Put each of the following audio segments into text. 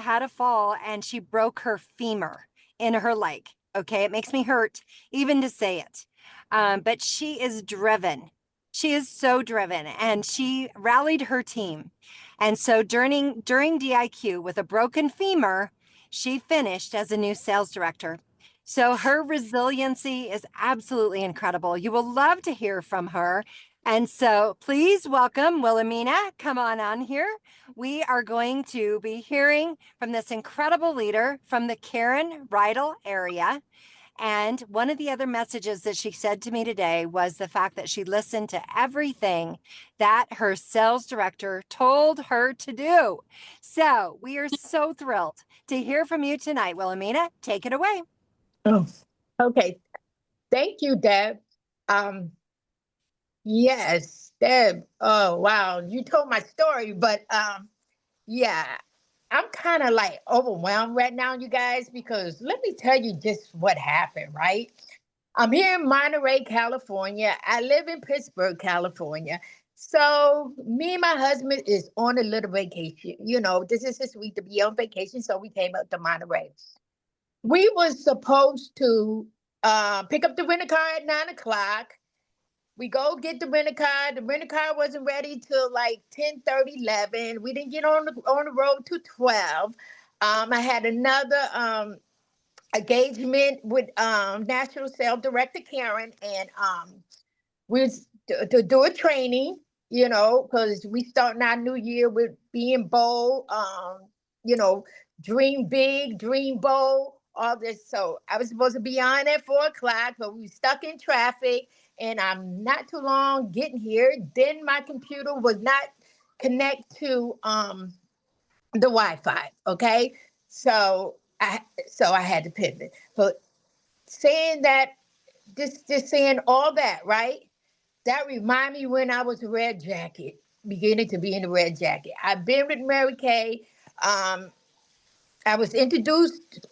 had a fall and she broke her femur in her leg. Okay. It makes me hurt even to say it. But she is driven. She is so driven and she rallied her team. And so during DIQ with a broken femur, she finished as a new sales director. So her resiliency is absolutely incredible. You will love to hear from her. And so please welcome Wilhelmina. Come on here. We are going to be hearing from this incredible leader from the Karen Rydell area. And one of the other messages that she said to me today was the fact that she listened to everything that her sales director told her to do. So we are so thrilled to hear from you tonight. Wilhelmina, take it away. Oh, okay. Thank you, Deb. Yes, Deb. Oh, wow. You told my story, but yeah, I'm kind of like overwhelmed right now, you guys, because let me tell you just what happened, right? I'm here in Monterey, California. I live in Pittsburgh, California. So me and my husband is on a little vacation. You know, this is his week to be on vacation, so we came up to Monterey. We was supposed to pick up the rental car at 9 o'clock. We go get the rental car. The rental car wasn't ready till like 10:30, 11. We didn't get on the road till 12. I had another engagement with National Sales Director Karen, and we was to do a training, you know, because we starting our new year with being bold, you know, dream big, dream bold, all this. So I was supposed to be on at 4 o'clock, but we stuck in traffic, and I'm not too long getting here. Then my computer was not connect to the Wi-Fi. Okay, so I had to pivot. But saying that, just saying all that, right? That remind me when I was a red jacket, beginning to be in the red jacket. I've been with Mary Kay. I was introduced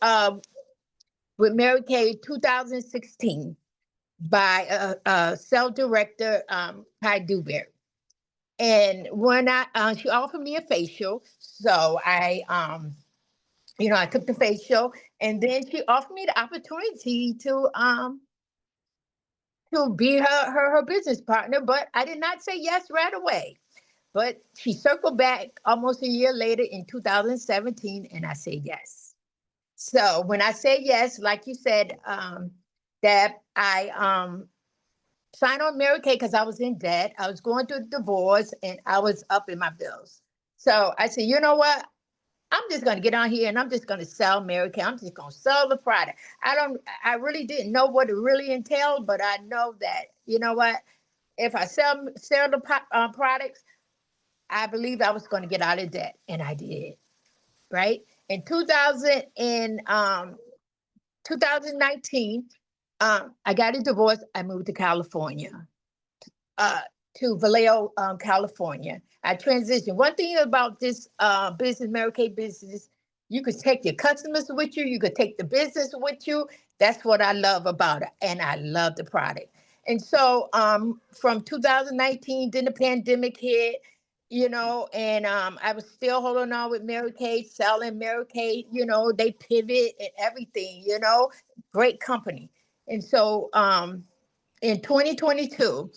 with Mary Kay 2016 by a sales director, Ty Dewberry. And when she offered me a facial, so I took the facial, and then she offered me the opportunity to be her business partner, but I did not say yes right away. But she circled back almost a year later in 2017, and I said yes. So when I say yes, like you said, Deb, I signed on Mary Kay because I was in debt. I was going through a divorce, and I was up in my bills. So I said, you know what? I'm just going to get on here and I'm just going to sell Mary Kay. I'm just going to sell the product. I really didn't know what it really entailed, but I know that, you know what? If I sell the products, I believe I was going to get out of debt, and I did, right? In 2019, I got a divorce. I moved to California, to Vallejo, California. I transitioned. One thing about this business, Mary Kay business, you could take your customers with you. You could take the business with you. That's what I love about it. And I love the product. And so from 2019, then the pandemic hit, you know, and I was still holding on with Mary Kay, selling Mary Kay, you know, they pivot and everything, you know, great company. And so in 2022,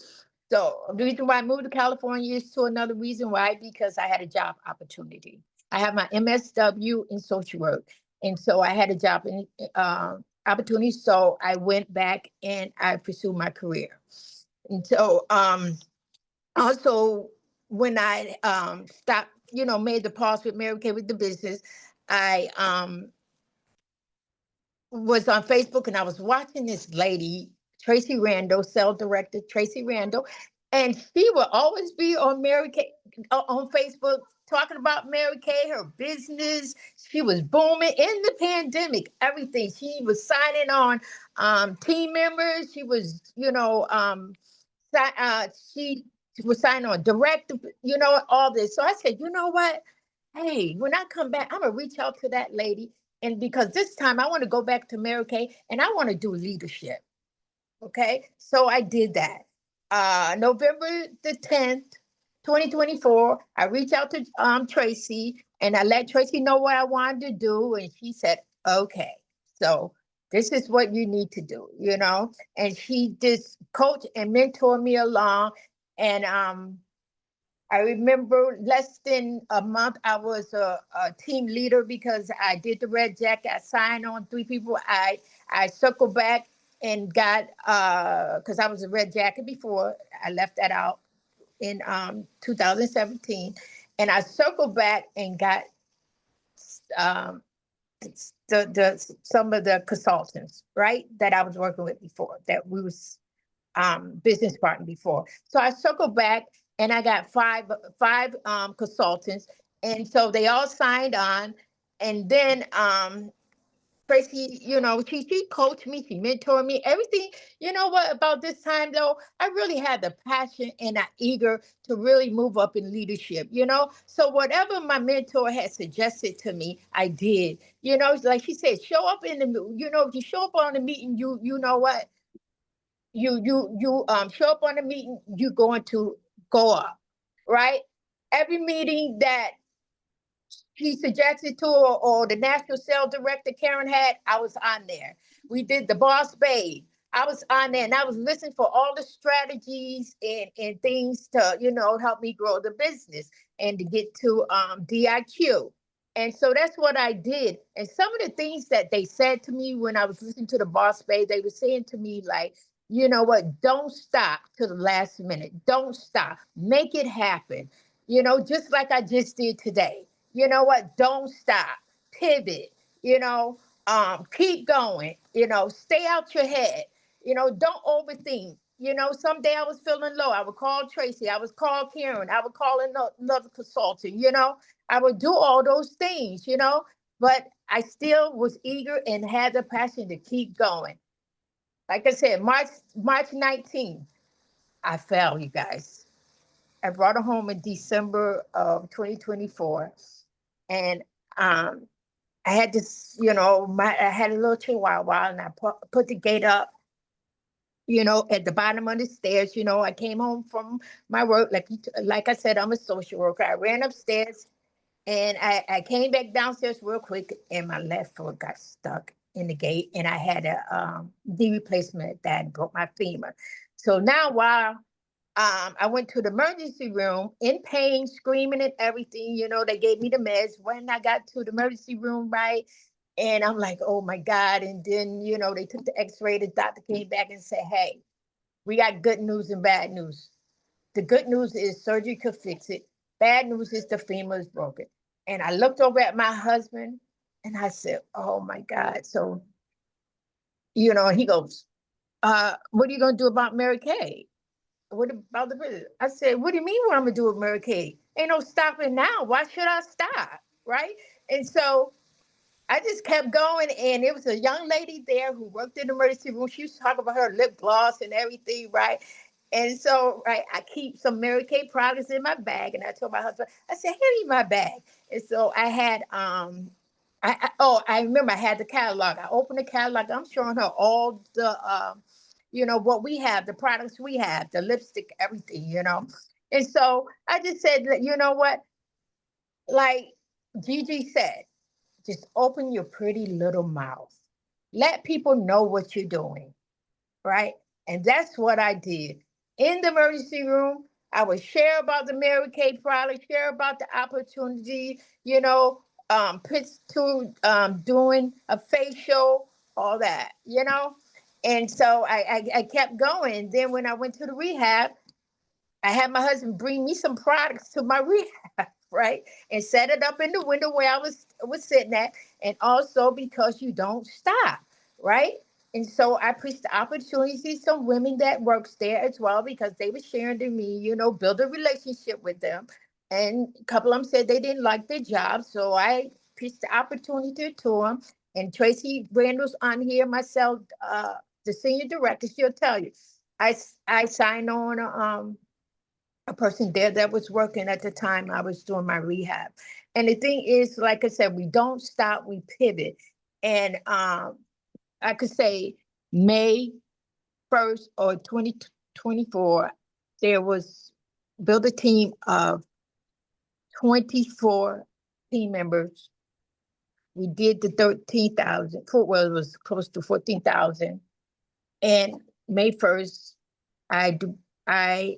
so the reason why I moved to California is to another reason why, because I had a job opportunity. I have my MSW in social work. And so I had a job in, opportunity. So I went back and I pursued my career. And so also when I stopped, you know, made the pause with Mary Kay with the business, I was on Facebook and I was watching this lady, Tracy Randall, sales director Tracy Randall, and she would always be on Mary Kay on Facebook talking about Mary Kay, her business. She was booming in the pandemic, everything. She was signing on team members. She was, you know, she was signing on direct, you know, all this. So I said, you know what? Hey, when I come back, I'm gonna reach out to that lady. And because this time I want to go back to Mary Kay and I want to do leadership. Okay. So I did that. November the 10th, 2024, I reached out to Tracy And I let Tracy know what I wanted to do. And she said, okay, so this is what you need to do, you know? And she just coached and mentored me along. And I remember less than a month, I was a team leader because I did the red jacket. I signed on 3 people. I circled back and got, because I was a red jacket before, I left that out in 2017. And I circled back and got um, some of the consultants, right, that I was working with before, that we was business partner before. So I circled back and I got five consultants, and so they all signed on. And then Tracy, you know, she coached me, she mentored me, everything. You know what? About this time though, I really had the passion and I eager to really move up in leadership. You know, so whatever my mentor had suggested to me, I did. You know, like she said, show up in the. You know, if you show up on the meeting, you know what? You show up on the meeting, you're going to go up, right? Every meeting that she suggested to, or the national sales director Karen had, I was on there. We did the boss babe. I was on there and I was listening for all the strategies and things to, you know, help me grow the business and to get to DIQ. And so that's what I did. And some of the things that they said to me when I was listening to the boss babe, they were saying to me like, you know what, don't stop to the last minute. Don't stop. Make it happen. You know, just like I just did today. You know what? Don't stop. Pivot. You know, keep going. You know, stay out your head. You know, don't overthink. You know, someday I was feeling low. I would call Tracy. I would call Karen. I would call another consultant. You know, I would do all those things. You know, but I still was eager and had the passion to keep going. Like I said, March 19th, I fell, you guys. I brought her home in December of 2024. And um, I had this, you know, I had a little chihuahua and I put the gate up, you know, at the bottom of the stairs. You know, I came home from my work. Like I said, I'm a social worker. I ran upstairs and I came back downstairs real quick and my left foot got stuck in the gate and I had a knee replacement that broke my femur. So now while I went to the emergency room in pain, screaming and everything. You know, they gave me the meds. When I got to the emergency room, right, and I'm like, oh my God. And then, you know, they took the x-ray. The doctor came back and said, hey, we got good news and bad news. The good news is surgery could fix it. Bad news is the femur is broken. And I looked over at my husband and I said, oh my God. So, you know, he goes, what are you going to do about Mary Kay? What about the business? I said, what do you mean what I'm gonna do with Mary Kay? Ain't no stopping now. Why should I stop? Right? And so I just kept going. And it was a young lady there who worked in the emergency room. She was talking about her lip gloss and everything, right? And so, right, I keep some Mary Kay products in my bag. And I told my husband, I said, hand me my bag. And so I had I remember I had the catalog. I opened the catalog. I'm showing her all the you know, what we have, the products we have, the lipstick, everything, you know. And so I just said, you know what? Like Gigi said, just open your pretty little mouth. Let people know what you're doing, right? And that's what I did. In the emergency room, I would share about the Mary Kay product, share about the opportunity, you know, pitch to doing a facial, all that, you know. And so I kept going. Then when I went to the rehab, I had my husband bring me some products to my rehab, right? And set it up in the window where I was sitting at. And also because you don't stop, right? And so I preached the opportunity to some women that works there as well because they were sharing to me, you know, build a relationship with them. And a couple of them said they didn't like their job. So I preached the opportunity to them. And Tracy Randall's on here, myself, the senior director, she'll tell you. I signed on a person there that was working at the time I was doing my rehab. And the thing is, like I said, we don't stop, we pivot. And I could say May 1st or 2024, there was build a team of 24 team members. We did the 13,000. Well, it was close to 14,000. And May 1st, I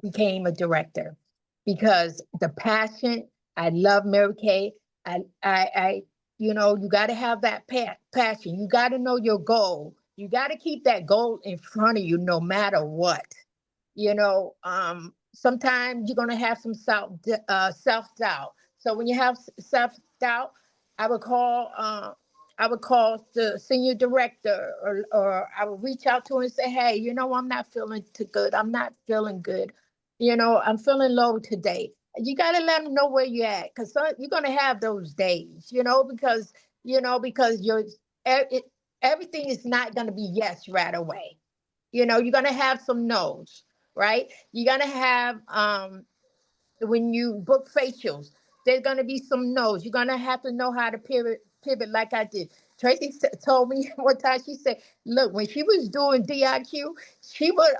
became a director because the passion. I love Mary Kay. You got to have that passion. You got to know your goal. You got to keep that goal in front of you no matter what. Sometimes you're gonna have some self-doubt. So when you have self-doubt, I would call the senior director, or I would reach out to him and say, hey, I'm not feeling too good. I'm not feeling good. I'm feeling low today. You got to let them know where you're at, because you're going to have those days, because everything is not going to be yes right away. You're going to have some no's, right? You're going to have, when you book facials, there's going to be some no's. You're going to have to know how to pivot like I did. Tracy told me one time, she said, look, when she was doing DIQ, she would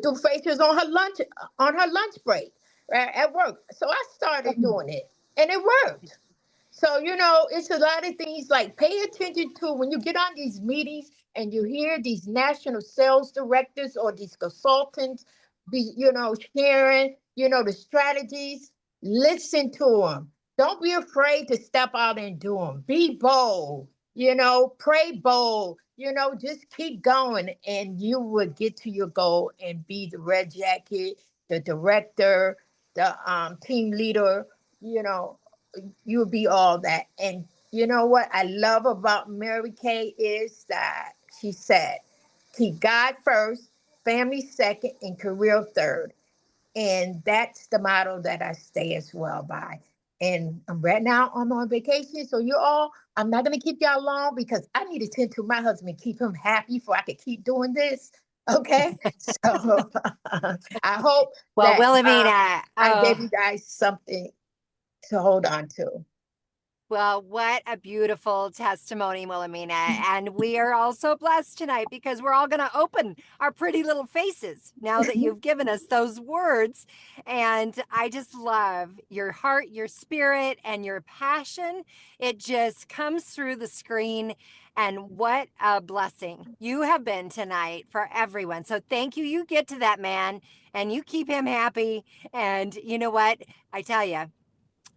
do facials on her lunch break, right, at work. So I started doing it, and it worked. So, it's a lot of things, like pay attention to when you get on these meetings and you hear these national sales directors or these consultants sharing, the strategies. Listen to them. Don't be afraid to step out and do them. Be bold, pray bold, just keep going, and you will get to your goal and be the red jacket, the director, the team leader, you'll be all that. And you know what I love about Mary Kay is that she said, keep God first, family second, and career third. And that's the motto that I stay as well by. And right now I'm on vacation. So I'm not going to keep y'all long, because I need to tend to my husband, keep him happy so I can keep doing this. Okay. So I hope Well, that Wilhelmina, I gave you guys something to hold on to. well, what a beautiful testimony, Wilhelmina. And we are all so blessed tonight, because we're all going to open our pretty little faces now that you've given us those words. And I just love your heart, your spirit, and your passion. It just comes through the screen. And what a blessing you have been tonight for everyone. So thank you. You get to that man and you keep him happy. And you know what? I tell you,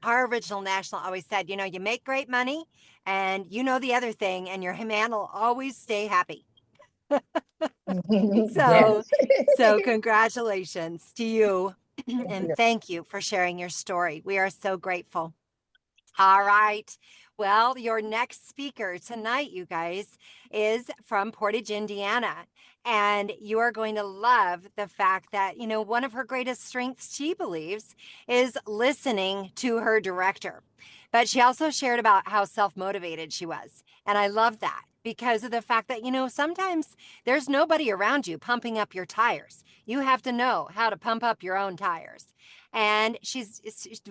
our original national always said, you make great money, and the other thing, and your man will always stay happy. So, Yes. so congratulations to you. And thank you for sharing your story. We are so grateful. All right. Well, your next speaker tonight, you guys, is from Portage, Indiana. And you are going to love the fact that, one of her greatest strengths, she believes, is listening to her director. But she also shared about how self-motivated she was. And I love that, because of the fact that, sometimes there's nobody around you pumping up your tires. You have to know how to pump up your own tires. And she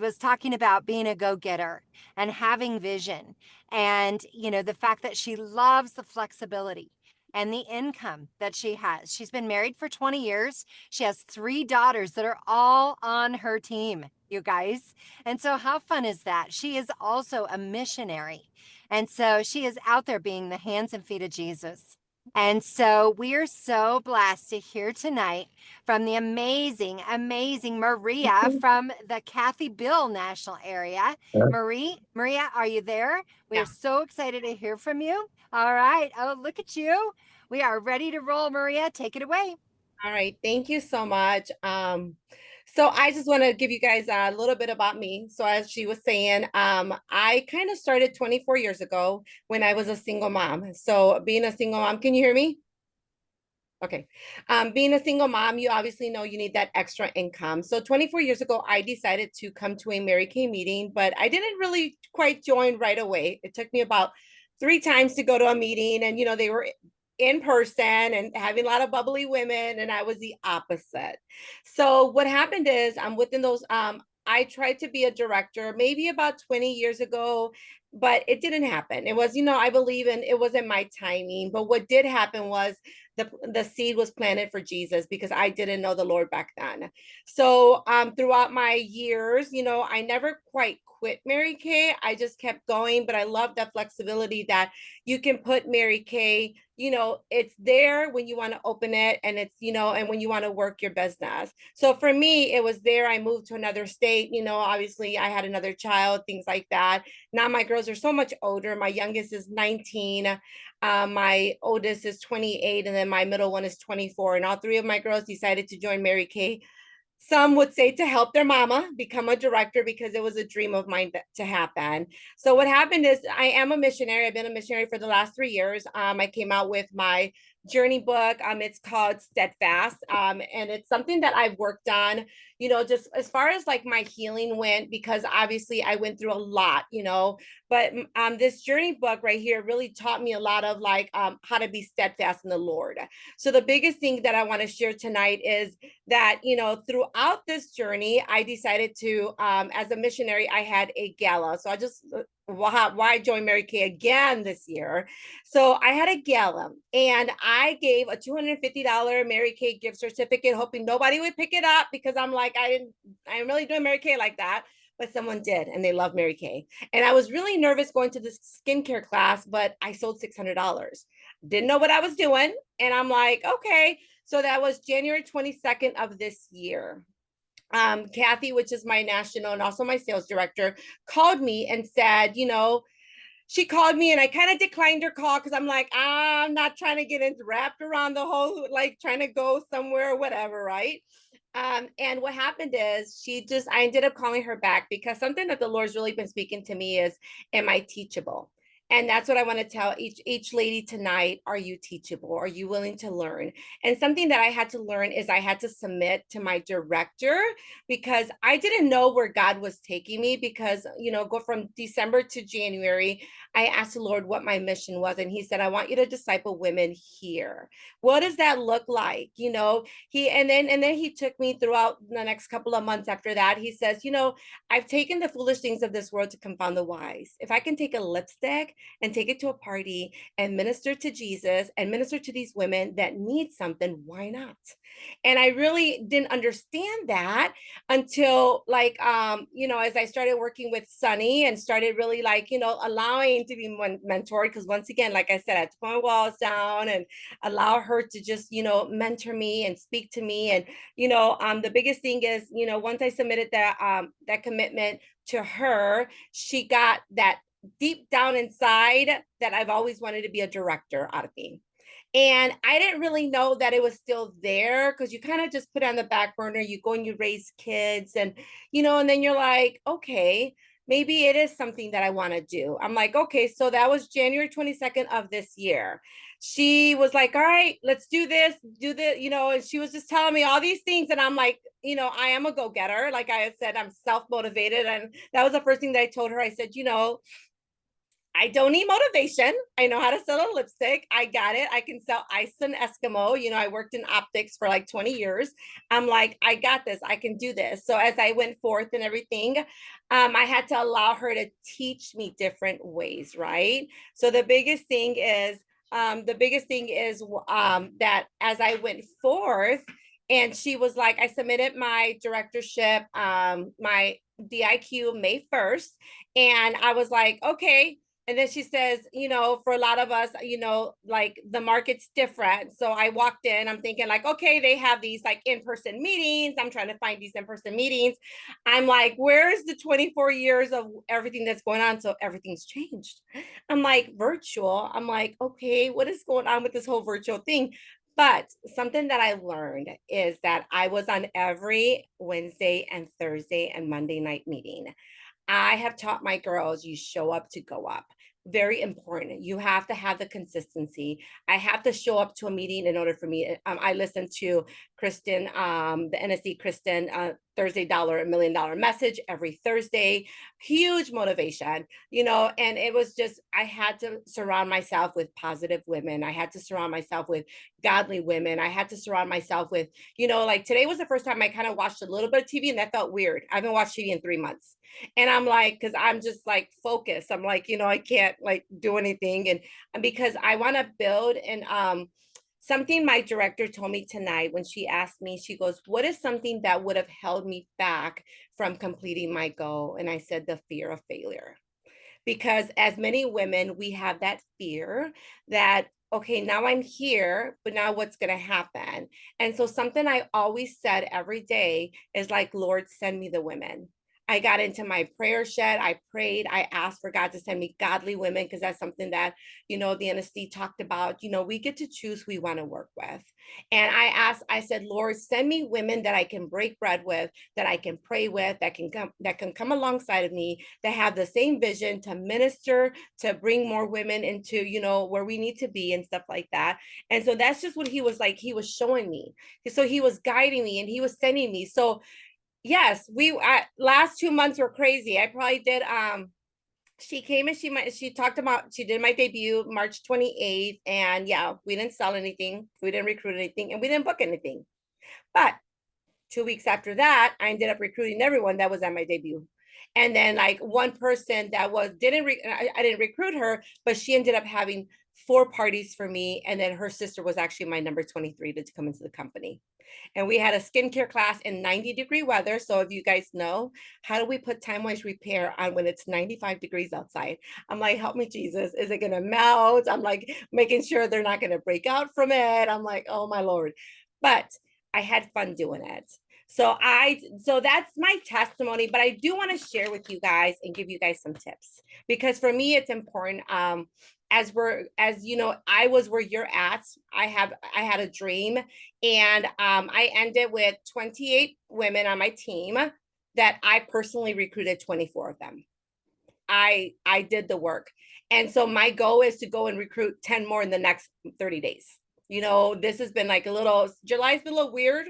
was talking about being a go-getter and having vision, and the fact that she loves the flexibility and the income that she has. She's been married for 20 years. She has 3 daughters that are all on her team, you guys. And so how fun is that? She is also a missionary. And so she is out there being the hands and feet of Jesus. And so we are so blessed to hear tonight from the amazing, amazing Maria from the Kathy Bill National Area. Maria, are you there? We are so excited to hear from you. All right. Oh, look at you. We are ready to roll, Maria. Take it away. All right, thank you so much. So I just want to give you guys a little bit about me. So as she was saying, I kind of started 24 years ago when I was a single mom. So being a single mom, can you hear me? Okay. Being a single mom, you obviously know you need that extra income. So 24 years ago, I decided to come to a Mary Kay meeting, but I didn't really quite join right away. It took me about 3 times to go to a meeting, and they were in person and having a lot of bubbly women, and I was the opposite. So what happened is, within those I tried to be a director maybe about 20 years ago, but it didn't happen. It was, I believe in, it wasn't my timing. But what did happen was the seed was planted for Jesus because I didn't know the Lord back then. So throughout my years, I never quite quit Mary Kay. I just kept going, but I love the flexibility that you can put Mary Kay, it's there when you want to open it, and it's, and when you want to work your business. So for me, it was there. I moved to another state, obviously I had another child, things like that. Now my girls are so much older. My youngest is 19. My oldest is 28, and then my middle one is 24. And all three of my girls decided to join Mary Kay. Some would say to help their mama become a director because it was a dream of mine to happen. So what happened is I am a missionary. I've been a missionary for the last 3 years. I came out with my journey book. It's called Steadfast. And it's something that I've worked on, just as far as like my healing went, because obviously I went through a lot, but this journey book right here really taught me a lot of like how to be steadfast in the Lord. So the biggest thing that I want to share tonight is that, throughout this journey, I decided to, as a missionary, I had a gala. So I just, why join Mary Kay again this year? So I had a gala and I gave a $250 Mary Kay gift certificate, hoping nobody would pick it up because I'm like, I'm really doing Mary Kay like that. But someone did, and they love Mary Kay. And I was really nervous going to this skincare class, but I sold $600. Didn't know what I was doing. And I'm like, okay. So that was January 22nd of this year. Kathy, which is my national and also my sales director, called me and said, she called me and I kind of declined her call because I'm like, I'm not trying to get wrapped around the whole, like trying to go somewhere or whatever, right? And what happened is I ended up calling her back because something that the Lord's really been speaking to me is, am I teachable? And that's what I want to tell each lady tonight. Are you teachable? Are you willing to learn? And something that I had to learn is I had to submit to my director because I didn't know where God was taking me because, go from December to January, I asked the Lord what my mission was. And he said, I want you to disciple women here. What does that look like? And then he took me throughout the next couple of months after that. He says, I've taken the foolish things of this world to confound the wise. If I can take a lipstick and take it to a party and minister to Jesus and minister to these women that need something, why not? And I really didn't understand that until as I started working with Sunny and started really allowing to be mentored. Because once again, like I said, I had to put my walls down and allow her to just, mentor me and speak to me. And, the biggest thing is, once I submitted that commitment to her, she got that deep down inside that I've always wanted to be a director out of me. And I didn't really know that it was still there because you kind of just put it on the back burner. You go and you raise kids and, and then you're like, okay, maybe it is something that I want to do. I'm like, okay, so that was January 22nd of this year. She was like, all right, let's do this, and she was just telling me all these things. And I'm like, I am a go-getter. Like I said, I'm self-motivated. And that was the first thing that I told her. I said, I don't need motivation. I know how to sell a lipstick. I got it. I can sell ice and Eskimo. I worked in optics for like 20 years. I'm like, I got this. I can do this. So as I went forth and everything, I had to allow her to teach me different ways, right? So the biggest thing is that as I went forth, and she was like, I submitted my directorship, my DIQ May 1st. And I was like, okay. And then she says, for a lot of us, like the market's different. So I walked in, I'm thinking like, okay, they have these like in-person meetings. I'm trying to find these in-person meetings. I'm like, where's the 24 years of everything that's going on? So everything's changed. I'm like, virtual. I'm like, okay, what is going on with this whole virtual thing? But something that I learned is that I was on every Wednesday and Thursday and Monday night meeting. I have taught my girls, you show up to go up. Very important. You have to have the consistency. I have to show up to a meeting in order for me. I listen to Kristen, the NSC Kristen, Thursday Dollar, $1 Million Message every Thursday. Huge motivation, and it was just, I had to surround myself with positive women. I had to surround myself with godly women. I had to surround myself with, like today was the first time I kind of watched a little bit of TV and that felt weird. I haven't watched TV in 3 months. And I'm like, because I'm just like focused. I'm like, I can't like do anything. And because I want to build and something my director told me tonight when she asked me, she goes, what is something that would have held me back from completing my goal? And I said, the fear of failure. Because as many women, we have that fear that, okay, now I'm here, but now what's going to happen? And so something I always said every day is like, Lord, send me the women. I got into my prayer shed. I prayed. I asked for God to send me godly women because that's something that, the NSC talked about. We get to choose who we want to work with. And I said, Lord, send me women that I can break bread with, that I can pray with, that can come alongside of me, that have the same vision to minister, to bring more women into, where we need to be and stuff like that. And so that's just what he was like, he was showing me. So he was guiding me and he was sending me. So yes, last 2 months were crazy. I probably did, she came and she talked about, she did my debut March 28th. And yeah, we didn't sell anything. We didn't recruit anything and we didn't book anything. But 2 weeks after that, I ended up recruiting everyone that was at my debut. And then like one person that I didn't recruit her, but she ended up having 4 parties for me. And then her sister was actually my number 23 to come into the company. And we had a skincare class in 90-degree weather. So if you guys know, how do we put time-wise repair on when it's 95 degrees outside? I'm like, help me, Jesus. Is it going to melt? I'm like making sure they're not going to break out from it. I'm like, oh my Lord. But I had fun doing it. So that's my testimony, but I do want to share with you guys and give you guys some tips, because for me, it's important. I was where you're at. I had a dream, and I ended with 28 women on my team that I personally recruited 24 of them. I did the work. And so my goal is to go and recruit 10 more in the next 30 days. This has been like July's been a little weird.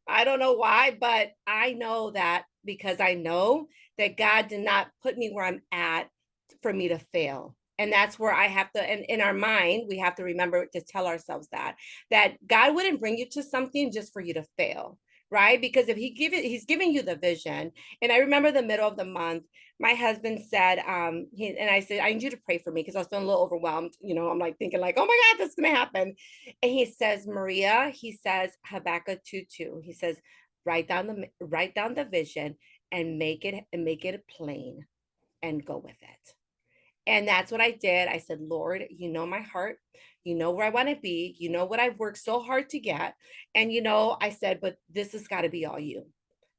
I don't know why, but I know that because I know that God did not put me where I'm at for me to fail. And that's where I have to, and in our mind, we have to remember to tell ourselves that God wouldn't bring you to something just for you to fail, right? Because if he's giving you the vision. And I remember the middle of the month, my husband said, I said, I need you to pray for me because I was feeling a little overwhelmed. I'm like thinking like, oh my God, this is going to happen. And he says, Maria, he says, Habakkuk 2:2, he says, write down the vision and make it plain and go with it. And that's what I did. I said, Lord, you know my heart. You know where I want to be. You know what I've worked so hard to get. And, I said, but this has got to be all you,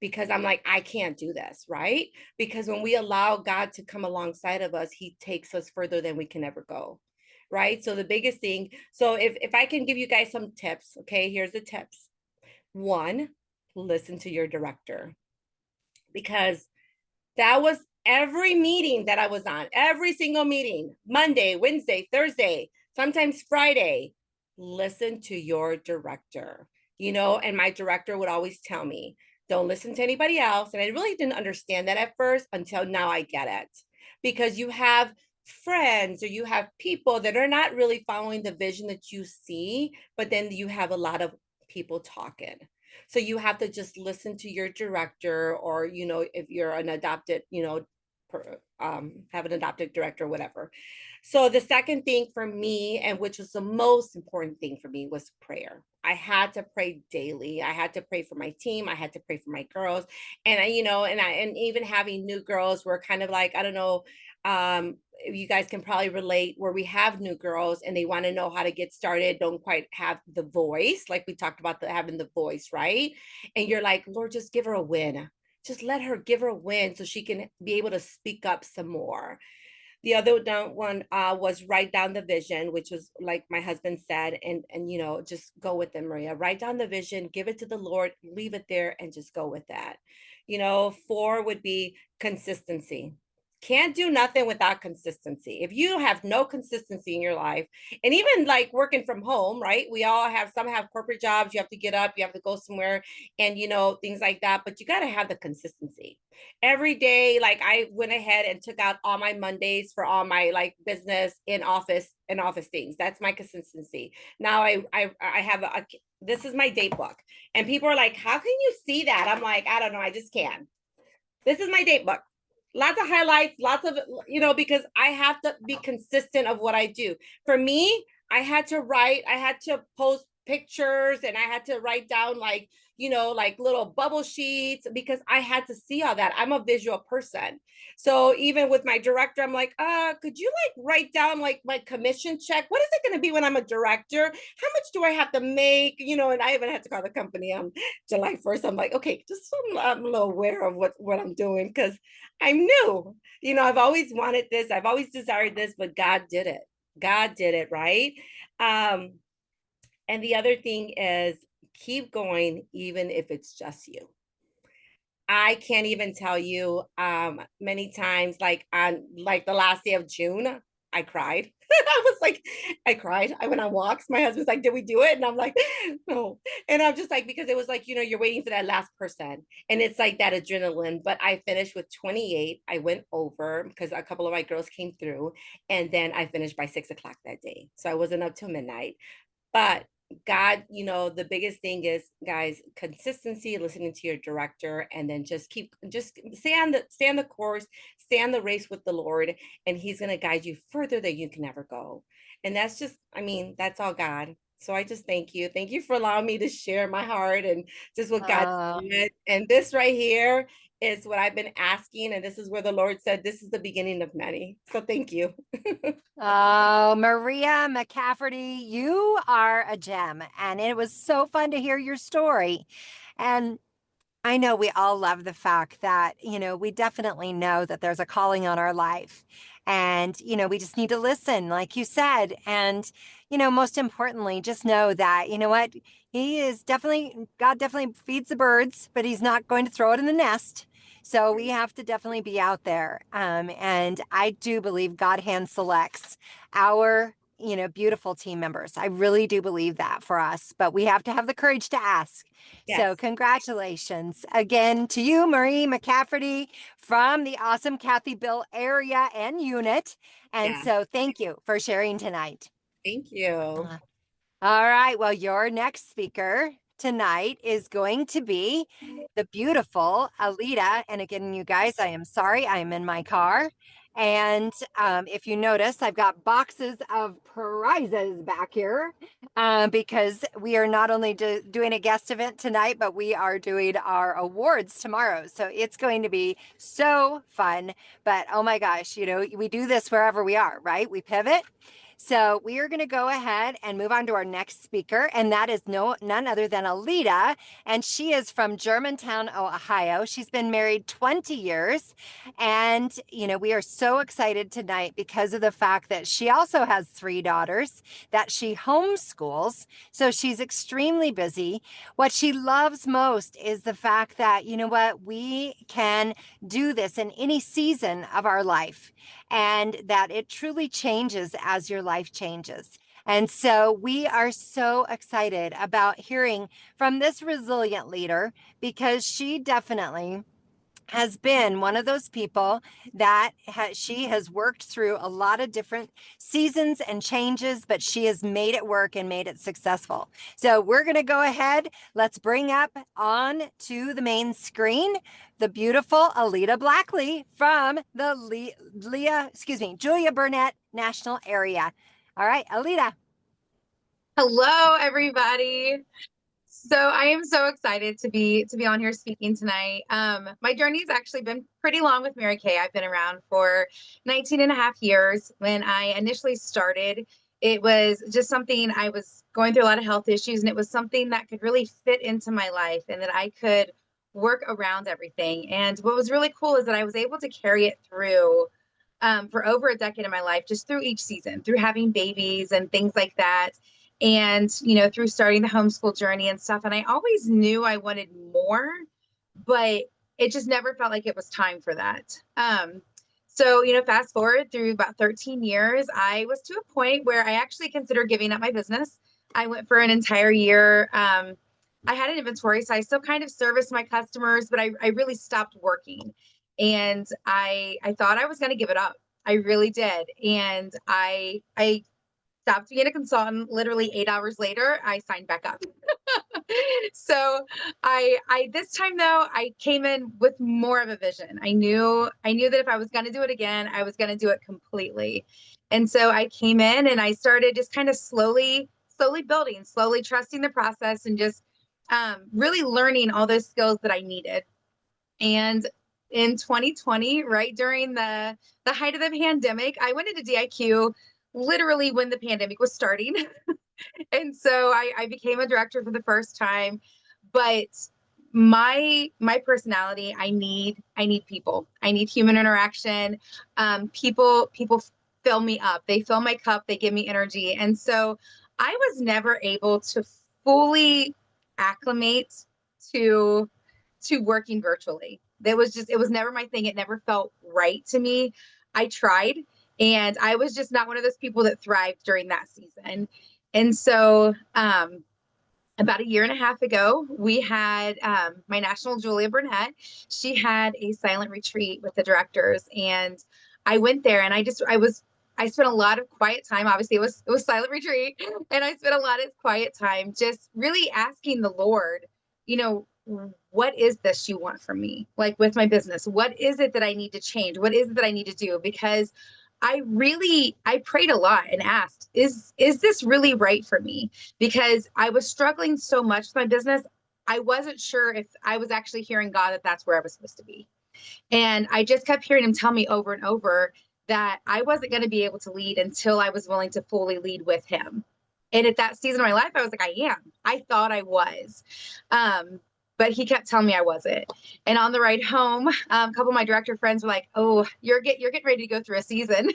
because I'm like, I can't do this, right? Because when we allow God to come alongside of us, he takes us further than we can ever go, right? So the biggest thing, so if I can give you guys some tips, okay, here's the tips. 1, listen to your director, because that was every meeting that I was on, every single meeting, Monday, Wednesday, Thursday, sometimes Friday. Listen to your director, and my director would always tell me, don't listen to anybody else. And I really didn't understand that at first until now I get it, because you have friends or you have people that are not really following the vision that you see, but then you have a lot of people talking. So you have to just listen to your director, or, if you're an adopted, have an adopted director or whatever. So the second thing for me, and which was the most important thing for me, was prayer. I had to pray daily. I had to pray for my team. I had to pray for my girls. And and even having new girls were kind of like, I don't know, you guys can probably relate, where we have new girls and they want to know how to get started, don't quite have the voice, like we talked about having the voice, right? And you're like, Lord, just give her a win. Just let her give her a win so she can be able to speak up some more. The other one was write down the vision, which was like my husband said, and just go with it, Maria. Write down the vision, give it to the Lord, leave it there, and just go with that. 4 would be consistency. Can't do nothing without consistency. If you have no consistency in your life, and even like working from home, right? We all have, some have corporate jobs. You have to get up, you have to go somewhere, and things like that. But you got to have the consistency every day. Like I went ahead and took out all my Mondays for all my like business in office things. That's my consistency. Now I have this is my date book, and people are like, how can you see that? I'm like, I don't know. I just can. This is my date book. Lots of highlights, lots of, because I have to be consistent of what I do. For me, I had to post pictures, and I had to write down like, like little bubble sheets because I had to see all that. I'm a visual person. So even with my director, I'm like, could you like write down like my commission check? What is it going to be when I'm a director? How much do I have to make? And I even had to call the company on July 1st. I'm like, okay, just so I'm a little aware of what I'm doing because I'm new. I've always wanted this. I've always desired this, but God did it. God did it, right? And the other thing is keep going, even if it's just you. I can't even tell you many times, like on like the last day of June, I cried. I cried. I went on walks. My husband's like, did we do it? And I'm like, no. And I'm just like, because it was like, you're waiting for that last person. And it's like that adrenaline. But I finished with 28. I went over because a couple of my girls came through. And then I finished by 6 o'clock that day. So I wasn't up till midnight. But God, the biggest thing is, guys, consistency, listening to your director, and then just stay on the course, stay on the race with the Lord, and He's gonna guide you further than you can ever go. And that's just, that's all God. So I just thank you. Thank you for allowing me to share my heart and just what God Oh, said. And this right here is what I've been asking, and this is where the Lord said, this is the beginning of many. So thank you. oh, Maria McCafferty, you are a gem. And it was so fun to hear your story. And I know we all love the fact that, we definitely know that there's a calling on our life. And, we just need to listen, like you said. And, most importantly, just know that, what? God definitely feeds the birds, but He's not going to throw it in the nest. So we have to definitely be out there. And I do believe God hand selects our beautiful team members. I really do believe that for us, but we have to have the courage to ask. So Yes. congratulations again to you, Marie McCafferty from the awesome Kathy Bill area and unit. And Yeah. so thank you for sharing tonight. Thank you. Uh, All right. Well, your next speaker tonight is going to be the beautiful Alita. And again, you guys, I am sorry, I am in my car. And if you notice, I've got boxes of prizes back here because we are not only doing a guest event tonight, but we are doing our awards tomorrow. So it's going to be so fun. But oh my gosh, we do this wherever we are, right? We pivot. So we are going to go ahead and move on to our next speaker, and that is none other than Alita, and she is from Germantown, Ohio. She's been married 20 years, and we are so excited tonight because of the fact that she also has 3 daughters that she homeschools, so she's extremely busy. What she loves most is the fact that, we can do this in any season of our life, and that it truly changes as your life changes. And so we are so excited about hearing from this resilient leader because she definitely has been one of those people that she has worked through a lot of different seasons and changes, but she has made it work and made it successful. So we're going to go ahead. Let's bring up on to the main screen the beautiful Alita Blackley from the Julia Burnett National Area. All right, Alita. Hello, everybody. So I am so excited to be on here speaking tonight. My journey's actually been pretty long with Mary Kay. I've been around for 19 and a half years. When I initially started, it was just something I was going through a lot of health issues, and it was something that could really fit into my life and that I could work around everything. And what was really cool is that I was able to carry it through for over a decade of my life, just through each season, through having babies and things like that. And, through starting the homeschool journey and stuff. And I always knew I wanted more, but it just never felt like it was time for that. So, fast forward through about 13 years, I was to a point where I actually considered giving up my business. I went for an entire year. I had an inventory, so I still kind of serviced my customers, but I really stopped working. And I thought I was going to give it up. I really did. And I stopped being a consultant. Literally 8 hours later, I signed back up. So I this time though, I came in with more of a vision. I knew that if I was going to do it again, I was going to do it completely. And so I came in and I started just kind of slowly slowly building, slowly trusting the process, and just really learning all those skills that I needed. And in 2020, right during the height of the pandemic, I went into DIQ literally when the pandemic was starting. And so I became a director for the first time. But my personality, I need people. I need human interaction. People fill me up. They fill my cup. They give me energy. And so I was never able to fully acclimate to working virtually. It was never my thing. It never felt right to me. I tried, and I was just not one of those people that thrived during that season. And so about a year and a half ago, we had my national Julia Burnett. She had a silent retreat with the directors, and I went there, and I spent a lot of quiet time. Obviously, it was silent retreat, and I spent a lot of quiet time just really asking the Lord, you know, what is this you want from me? Like with my business, what is it that I need to change? What is it that I need to do? Because I prayed a lot and asked, is this really right for me? Because I was struggling so much with my business. I wasn't sure if I was actually hearing God, that that's where I was supposed to be. And I just kept hearing him tell me over and over that I wasn't going to be able to lead until I was willing to fully lead with him. And at that season of my life, I was like, I am. I thought I was. But he kept telling me I wasn't. And on the ride home, a couple of my director friends were like, "Oh, you're getting ready to go through a season,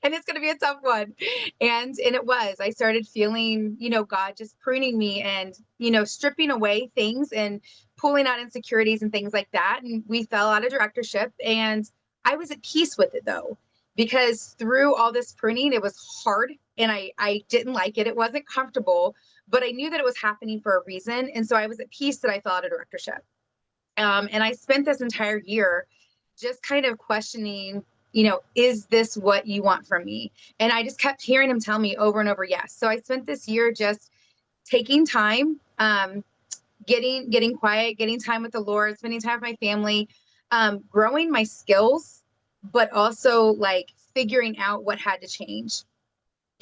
and it's going to be a tough one." And it was. I started feeling, God just pruning me and, stripping away things and pulling out insecurities and things like that. And we fell out of directorship, and I was at peace with it though, because through all this pruning, it was hard, and I didn't like it. It wasn't comfortable, but I knew that it was happening for a reason. And so I was at peace that I fell out of directorship. And I spent this entire year just kind of questioning, is this what you want from me? And I just kept hearing him tell me over and over, yes. So I spent this year just taking time, getting quiet, getting time with the Lord, spending time with my family, growing my skills, but also like figuring out what had to change.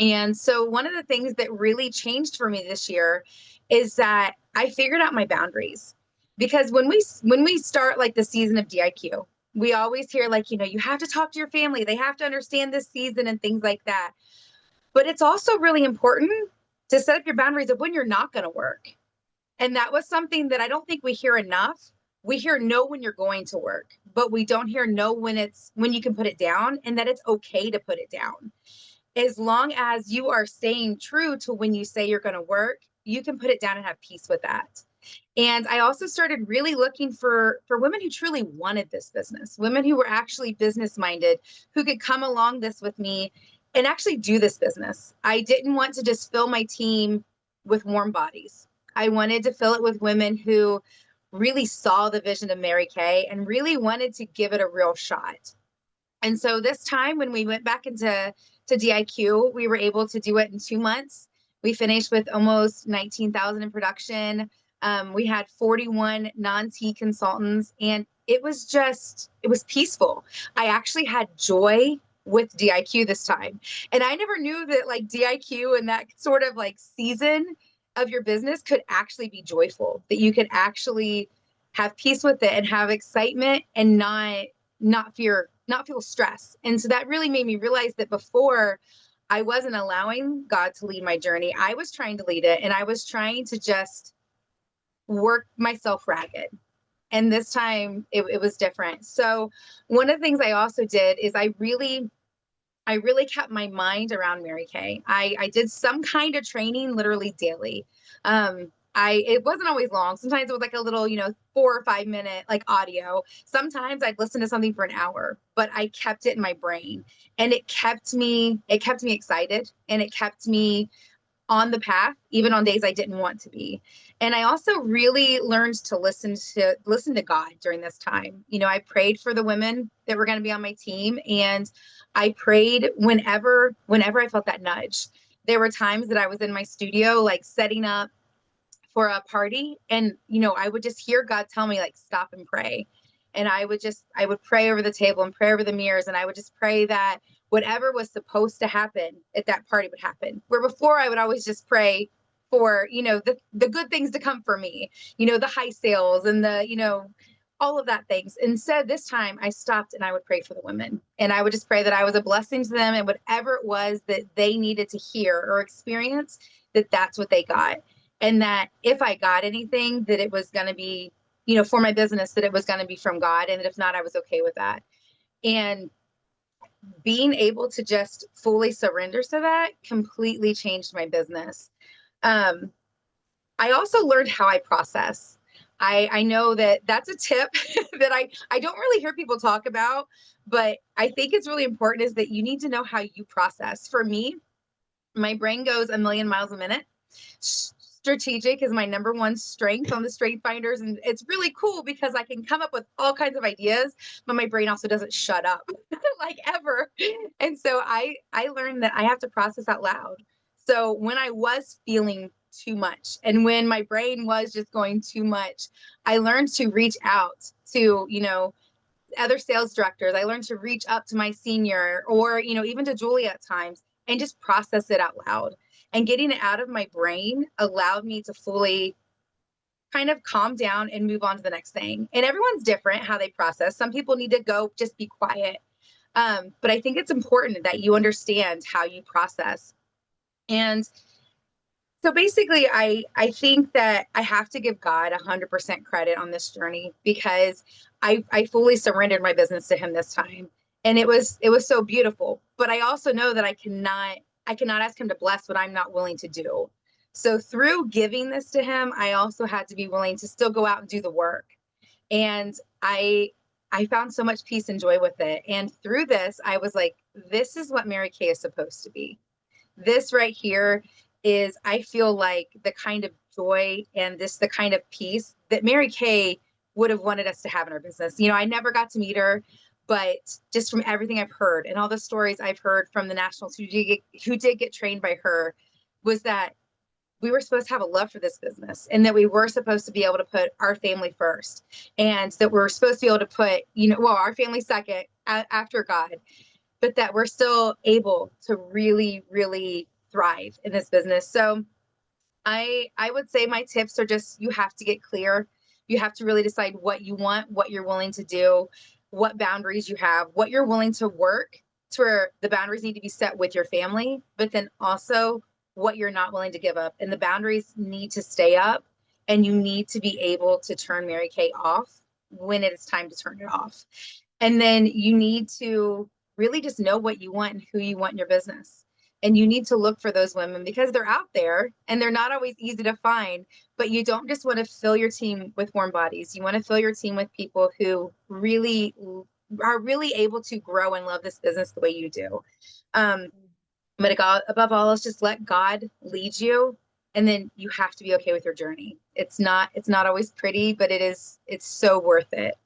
And so one of the things that really changed for me this year is that I figured out my boundaries. Because when we start like the season of DIQ, we always hear like, you have to talk to your family. They have to understand this season and things like that. But it's also really important to set up your boundaries of when you're not going to work. And that was something that I don't think we hear enough. We hear no when you're going to work, but we don't hear no when you can put it down, and that it's okay to put it down. As long as you are staying true to when you say you're going to work, you can put it down and have peace with that. And I also started really looking for women who truly wanted this business, women who were actually business minded, who could come along this with me and actually do this business. I didn't want to just fill my team with warm bodies. I wanted to fill it with women who really saw the vision of Mary Kay and really wanted to give it a real shot. And so this time when we went back into DIQ, we were able to do it in 2 months. We finished with almost 19,000 in production. We had 41 non-T consultants, and it was peaceful. I actually had joy with DIQ this time. And I never knew that like DIQ and that sort of like season of your business could actually be joyful, that you could actually have peace with it and have excitement and not feel stress. And so that really made me realize that before, I wasn't allowing God to lead my journey. I was trying to lead it, and I was trying to just work myself ragged. And this time it was different. So one of the things I also did is I really kept my mind around Mary Kay. I did some kind of training literally daily. It wasn't always long. Sometimes it was like a little, 4 or 5 minute like audio. Sometimes I'd listen to something for an hour, but I kept it in my brain, and it kept me excited, and it kept me on the path, even on days I didn't want to be. And I also really learned to listen to God during this time. I prayed for the women that were going to be on my team, and I prayed whenever I felt that nudge. There were times that I was in my studio, like setting up for a party, and I would just hear God tell me like, stop and pray. And I would pray over the table and pray over the mirrors, and I would just pray that whatever was supposed to happen at that party would happen. Where before I would always just pray for, the good things to come for me, the high sales and the, all of that things. Instead, this time I stopped and I would pray for the women, and I would just pray that I was a blessing to them, and whatever it was that they needed to hear or experience, that's what they got. And that if I got anything, that it was going to be, for my business, that it was going to be from God. And that if not, I was okay with that. And being able to just fully surrender to that completely changed my business. I also learned how I process. I know that that's a tip that I don't really hear people talk about, but I think it's really important, is that you need to know how you process. For me, my brain goes a million miles a minute. Strategic is my number one strength on the Strength Finders. And it's really cool because I can come up with all kinds of ideas, but my brain also doesn't shut up like ever. And so I learned that I have to process out loud. So when I was feeling too much and when my brain was just going too much, I learned to reach out to, other sales directors. I learned to reach up to my senior, or, even to Julia at times, and just process it out loud. And getting it out of my brain allowed me to fully kind of calm down and move on to the next thing. And everyone's different how they process. Some people need to go just be quiet. But I think it's important that you understand how you process. And so basically, I think that I have to give God 100% credit on this journey, because I fully surrendered my business to him this time. And it was so beautiful. But I also know that I cannot ask him to bless what I'm not willing to do. So through giving this to him, I also had to be willing to still go out and do the work. And I found so much peace and joy with it. And through this, I was like, this is what Mary Kay is supposed to be. This right here is, I feel like, the kind of joy and the kind of peace that Mary Kay would have wanted us to have in our business. I never got to meet her, but just from everything I've heard and all the stories I've heard from the nationals who did get trained by her, was that we were supposed to have a love for this business, and that we were supposed to be able to put our family first, and that we're supposed to be able to put, our family second after God, but that we're still able to really, really thrive in this business. So I would say my tips are just, you have to get clear. You have to really decide what you want, what you're willing to do, what boundaries you have, what you're willing to work to, where the boundaries need to be set with your family, but then also what you're not willing to give up. And the boundaries need to stay up, and you need to be able to turn Mary Kay off when it is time to turn it off. And then you need to really just know what you want and who you want in your business. And you need to look for those women, because they're out there and they're not always easy to find. But you don't just want to fill your team with warm bodies. You want to fill your team with people who really are really able to grow and love this business the way you do. But above all else, just let God lead you. And then you have to be okay with your journey. It's not always pretty, but it's so worth it.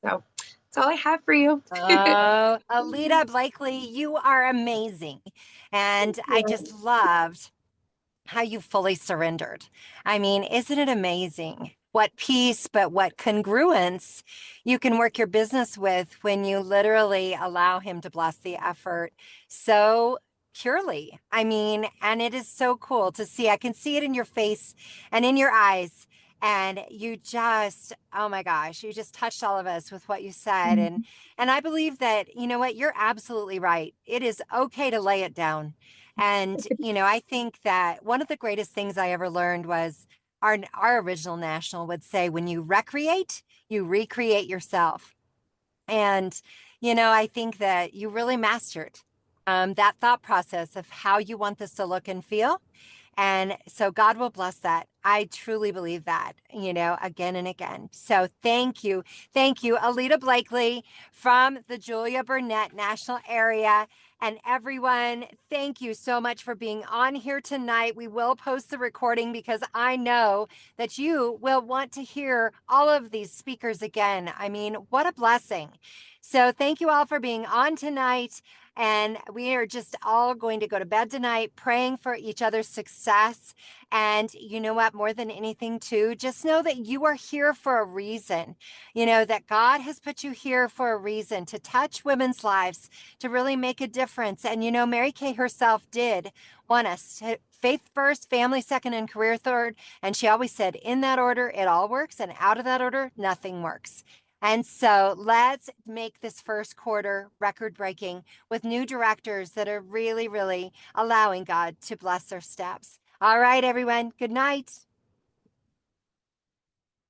So that's all I have for you. Oh, Alita Blakely, you are amazing. And I just loved how you fully surrendered. I mean, isn't it amazing what peace, but what congruence you can work your business with when you literally allow him to bless the effort so purely. I mean, and it is so cool to see. I can see it in your face and in your eyes. And you just, oh my gosh, you just touched all of us with what you said. And I believe that, you know what, you're absolutely right. It is okay to lay it down. And, I think that one of the greatest things I ever learned was our original national would say, when you recreate, you recreate yourself. And, I think that you really mastered that thought process of how you want this to look and feel. And so God will bless that. I truly believe that, again and again. So thank you. Thank you, Alita Blakely from the Julia Burnett National Area. And everyone, thank you so much for being on here tonight. We will post the recording because I know that you will want to hear all of these speakers again. I mean, what a blessing. So thank you all for being on tonight. And we are just all going to go to bed tonight praying for each other's success. And you know what? More than anything, too, just know that you are here for a reason. You know, that God has put you here for a reason to touch women's lives, to really make a difference. And, you know, Mary Kay herself did want us to faith first, family second, and career third. And she always said, in that order, it all works. And out of that order, nothing works. And so let's make this first quarter record breaking with new directors that are really, really allowing God to bless their steps. All right, everyone. Good night.